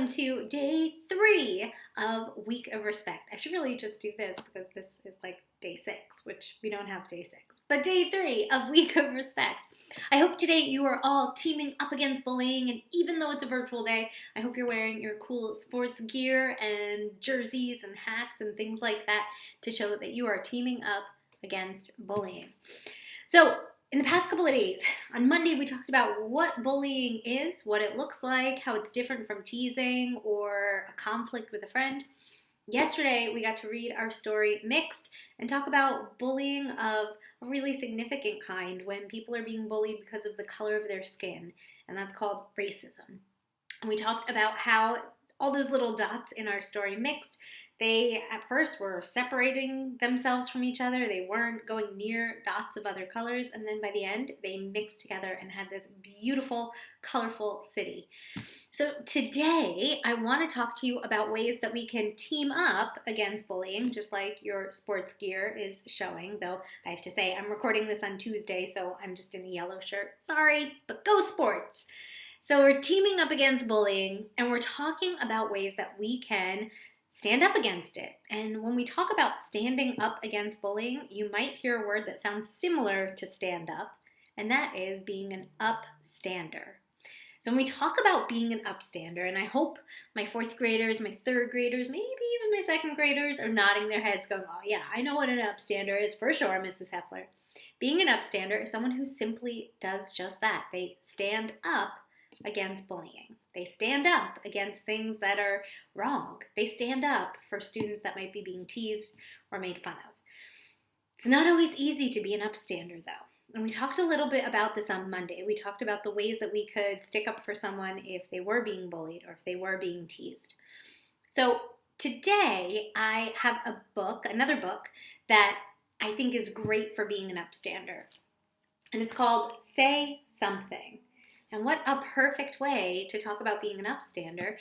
welcome to day 3 of Week of Respect. I should really just do this because this is like day 6, which we don't have day 6, but day 3 of Week of Respect. I hope today you are all teaming up against bullying, and even though it's a virtual day, I hope you're wearing your cool sports gear and jerseys and hats and things like that to show that you are teaming up against bullying. So, in the past couple of days, on Monday we talked about what bullying is, what it looks like, how it's different from teasing or a conflict with a friend. Yesterday we got to read our story Mixed and talk about bullying of a really significant kind when people are being bullied because of the color of their skin, and that's called racism. And we talked about how all those little dots in our story Mixed, they at first were separating themselves from each other. They weren't going near dots of other colors. And then by the end, they mixed together and had this beautiful, colorful city. So today, I want to talk to you about ways that we can team up against bullying, just like your sports gear is showing. Though I have to say, I'm recording this on Tuesday, so I'm just in a yellow shirt. Sorry, but go sports! So we're teaming up against bullying, and we're talking about ways that we can stand up against it. And when we talk about standing up against bullying, you might hear a word that sounds similar to stand up, and that is being an upstander. So when we talk about being an upstander, and I hope my 4th graders, my 3rd graders, maybe even my 2nd graders are nodding their heads going, oh yeah, I know what an upstander is for sure, Mrs. Heffler. Being an upstander is someone who simply does just that. They stand up against bullying. They stand up against things that are wrong. They stand up for students that might be being teased or made fun of. It's not always easy to be an upstander, though. And we talked a little bit about this on Monday. We talked about the ways that we could stick up for someone if they were being bullied or if they were being teased. So today I have another book that I think is great for being an upstander. And it's called Say Something. And what a perfect way to talk about being an upstander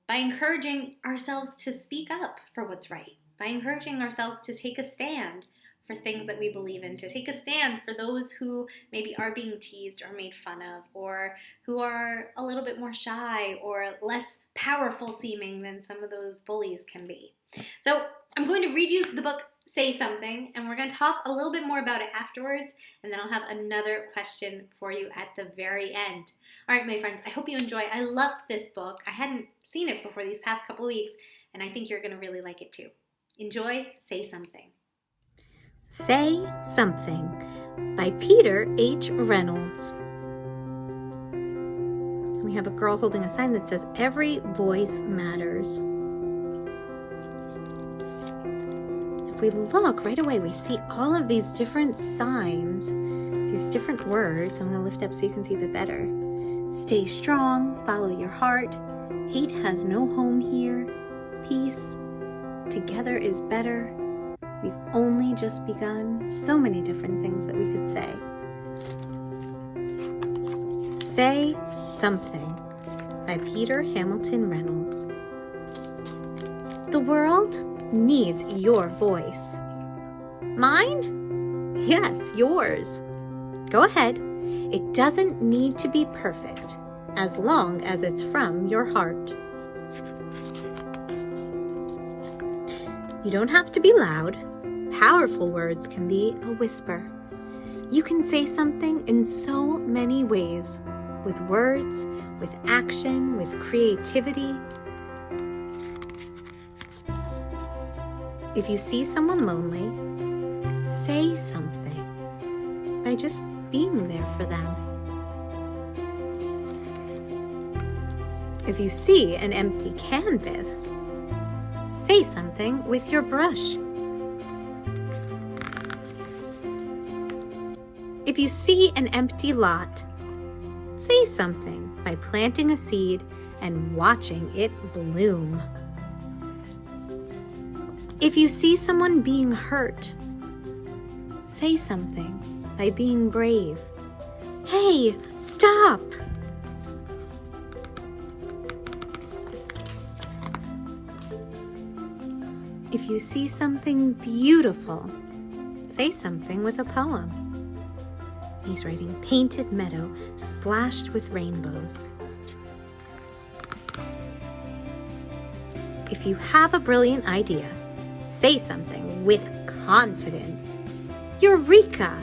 by encouraging ourselves to speak up for what's right, by encouraging ourselves to take a stand for things that we believe in, to take a stand for those who maybe are being teased or made fun of, or who are a little bit more shy or less powerful seeming than some of those bullies can be. So I'm going to read you the book Say Something, and we're going to talk a little bit more about it afterwards, and then I'll have another question for you at the very end. All right, my friends, I hope you enjoy. I loved this book. I hadn't seen it before these past couple of weeks, and I think you're going to really like it too. Enjoy Say Something. Say Something by Peter H. Reynolds. We have a girl holding a sign that says, "Every voice matters." If we look right away, we see all of these different signs, these different words. I'm going to lift up so you can see a bit better. Stay strong, follow your heart, hate has no home here, peace, together is better, we've only just begun. So many different things that we could say. Say Something by Peter Hamilton Reynolds. The world needs your voice. Mine? Yes, yours. Go ahead. It doesn't need to be perfect, as long as it's from your heart. You don't have to be loud. Powerful words can be a whisper. You can say something in so many ways, with words, with action, with creativity. If you see someone lonely, say something by just being there for them. If you see an empty canvas, say something with your brush. If you see an empty lot, say something by planting a seed and watching it bloom. If you see someone being hurt, say something by being brave. Hey, stop! If you see something beautiful, say something with a poem. He's writing painted meadow splashed with rainbows. If you have a brilliant idea, say something with confidence. Eureka!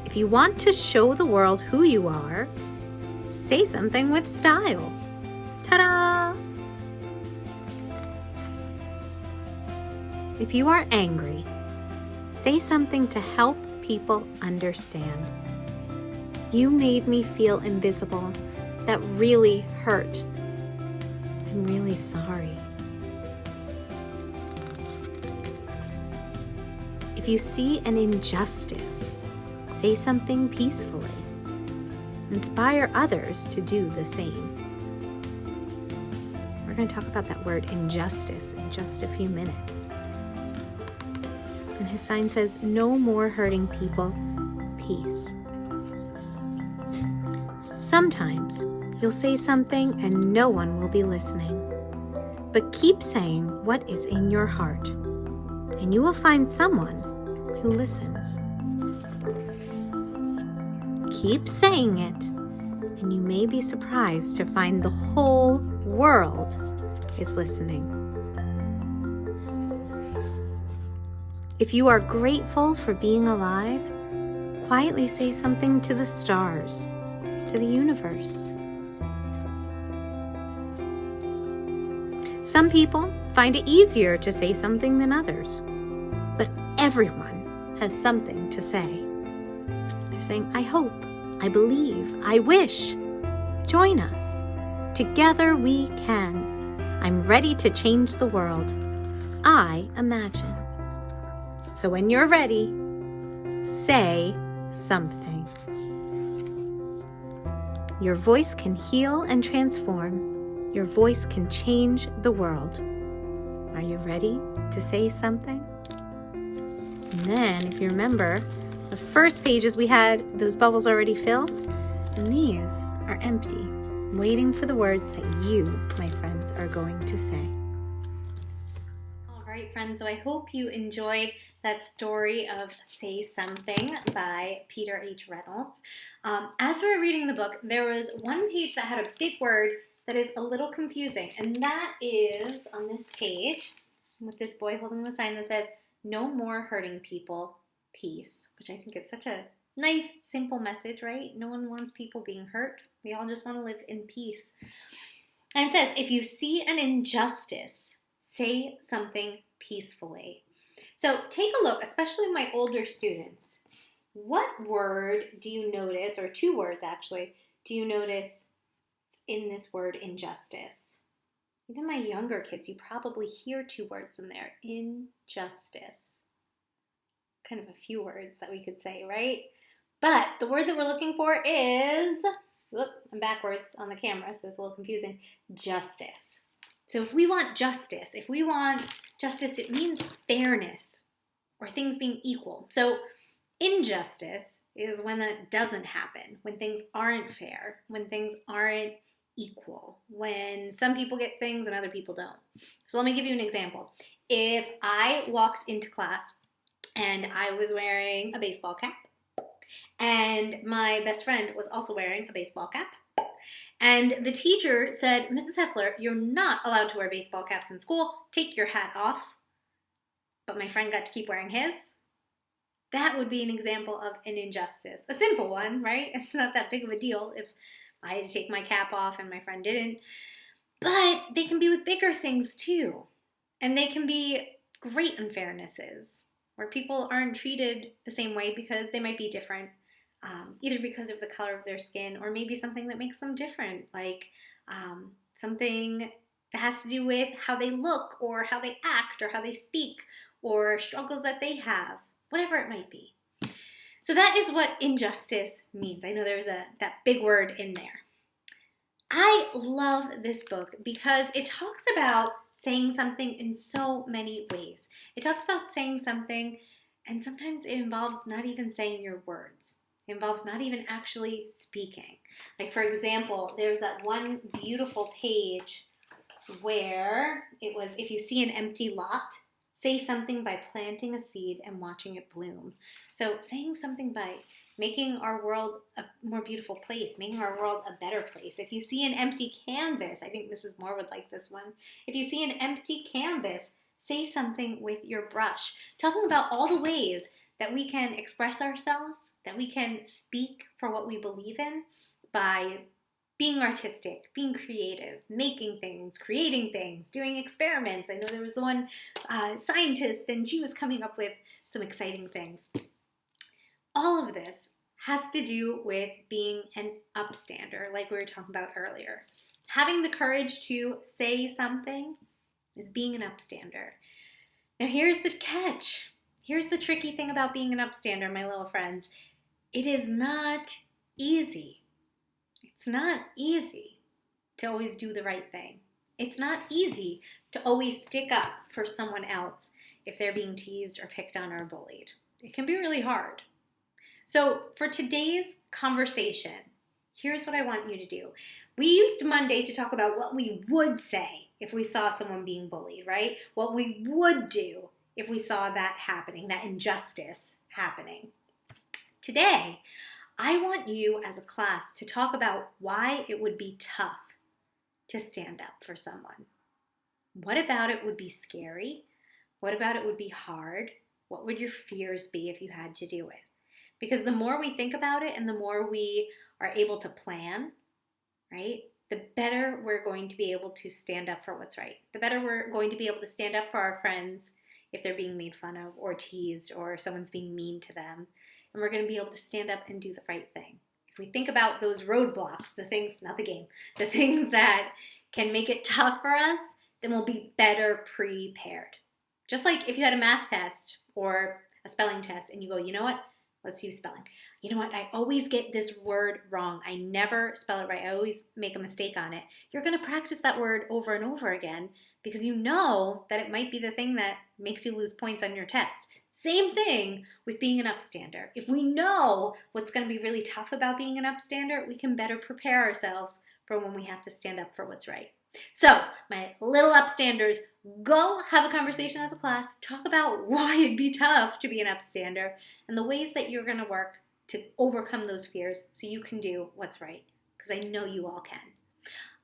If you want to show the world who you are, say something with style. Ta-da! If you are angry, say something to help people understand. You made me feel invisible. That really hurt. I'm really sorry. If you see an injustice, say something peacefully. Inspire others to do the same. We're going to talk about that word injustice in just a few minutes. And his sign says, no more hurting people, peace. Sometimes you'll say something and no one will be listening. But keep saying what is in your heart, and you will find someone who listens. Keep saying it, and you may be surprised to find the whole world is listening. If you are grateful for being alive, quietly say something to the stars, to the universe. Some people find it easier to say something than others, but everyone has something to say. They're saying, I hope, I believe, I wish. Join us. Together we can. I'm ready to change the world. I imagine. So when you're ready, say something. Your voice can heal and transform. Your voice can change the world. Are you ready to say something? And then, if you remember, the first pages we had those bubbles already filled, and these are empty, waiting for the words that you, my friends, are going to say. All right, friends, so I hope you enjoyed that story of Say Something by Peter H. Reynolds. As we were reading the book, there was one page that had a big word that is a little confusing, and that is on this page with this boy holding the sign that says, no more hurting people, peace, which I think is such a nice, simple message, right? No one wants people being hurt. We all just want to live in peace. And it says, if you see an injustice, say something peacefully. So take a look, especially my older students. What word do you notice, or two words actually, do you notice in this word injustice? Even my younger kids, you probably hear two words in there, injustice. Kind of a few words that we could say, right? But the word that we're looking for is, whoop, I'm backwards on the camera, so it's a little confusing, justice. So if we want justice, it means fairness or things being equal. So injustice is when that doesn't happen, when things aren't fair, when things aren't equal, when some people get things and other people don't. So let me give you an example. If I walked into class and I was wearing a baseball cap, and my best friend was also wearing a baseball cap, and the teacher said, Mrs. Heffler, you're not allowed to wear baseball caps in school. Take your hat off. But my friend got to keep wearing his. That would be an example of an injustice. A simple one, right? It's not that big of a deal if I had to take my cap off and my friend didn't. But they can be with bigger things too. And they can be great unfairnesses where people aren't treated the same way because they might be different. Either because of the color of their skin or maybe something that makes them different, like something that has to do with how they look or how they act or how they speak or struggles that they have, whatever it might be. So that is what injustice means. I know there's that big word in there. I love this book because it talks about saying something in so many ways. It talks about saying something, and sometimes it involves not even saying your words. It involves not even actually speaking. Like, for example, there's that one beautiful page where it was, if you see an empty lot, say something by planting a seed and watching it bloom. So saying something by making our world a more beautiful place, making our world a better place. If you see an empty canvas, I think Mrs. Moore would like this one. If you see an empty canvas, say something with your brush, talking about all the ways that we can express ourselves, that we can speak for what we believe in by being artistic, being creative, making things, creating things, doing experiments. I know there was the one scientist, and she was coming up with some exciting things. All of this has to do with being an upstander, like we were talking about earlier. Having the courage to say something is being an upstander. Now here's the catch. Here's the tricky thing about being an upstander, my little friends. It is not easy. It's not easy to always do the right thing. It's not easy to always stick up for someone else if they're being teased or picked on or bullied. It can be really hard. So for today's conversation, here's what I want you to do. We used Monday to talk about what we would say if we saw someone being bullied, right? What we would do if we saw that happening, that injustice happening. Today, I want you as a class to talk about why it would be tough to stand up for someone. What about it would be scary? What about it would be hard? What would your fears be if you had to do it? Because the more we think about it and the more we are able to plan, right, the better we're going to be able to stand up for what's right. The better we're going to be able to stand up for our friends if they're being made fun of or teased or someone's being mean to them. And we're going to be able to stand up and do the right thing. If we think about those roadblocks, the things, not the game, the things that can make it tough for us, then we'll be better prepared. Just like if you had a math test or a spelling test and you go, you know what? Let's use spelling. You know what? I always get this word wrong. I never spell it right. I always make a mistake on it. You're going to practice that word over and over again because you know that it might be the thing that makes you lose points on your test. Same thing with being an upstander. If we know what's going to be really tough about being an upstander, we can better prepare ourselves for when we have to stand up for what's right. So, my little upstanders, go have a conversation as a class. Talk about why it'd be tough to be an upstander and the ways that you're going to work to overcome those fears so you can do what's right, because I know you all can.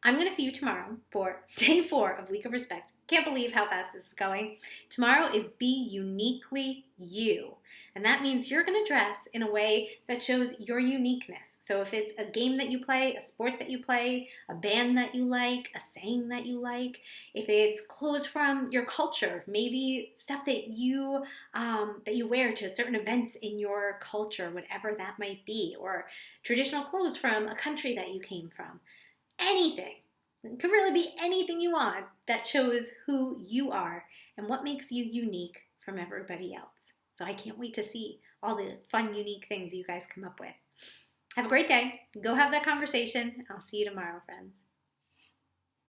I'm going to see you tomorrow for day 4 of Week of Respect. Can't believe how fast this is going. Tomorrow is Be Uniquely You. And that means you're going to dress in a way that shows your uniqueness. So if it's a game that you play, a sport that you play, a band that you like, a saying that you like, if it's clothes from your culture, maybe stuff that you wear to certain events in your culture, whatever that might be, or traditional clothes from a country that you came from. Anything. It could really be anything you want that shows who you are and what makes you unique from everybody else. So I can't wait to see all the fun, unique things you guys come up with. Have a great day. Go have that conversation. I'll see you tomorrow, friends.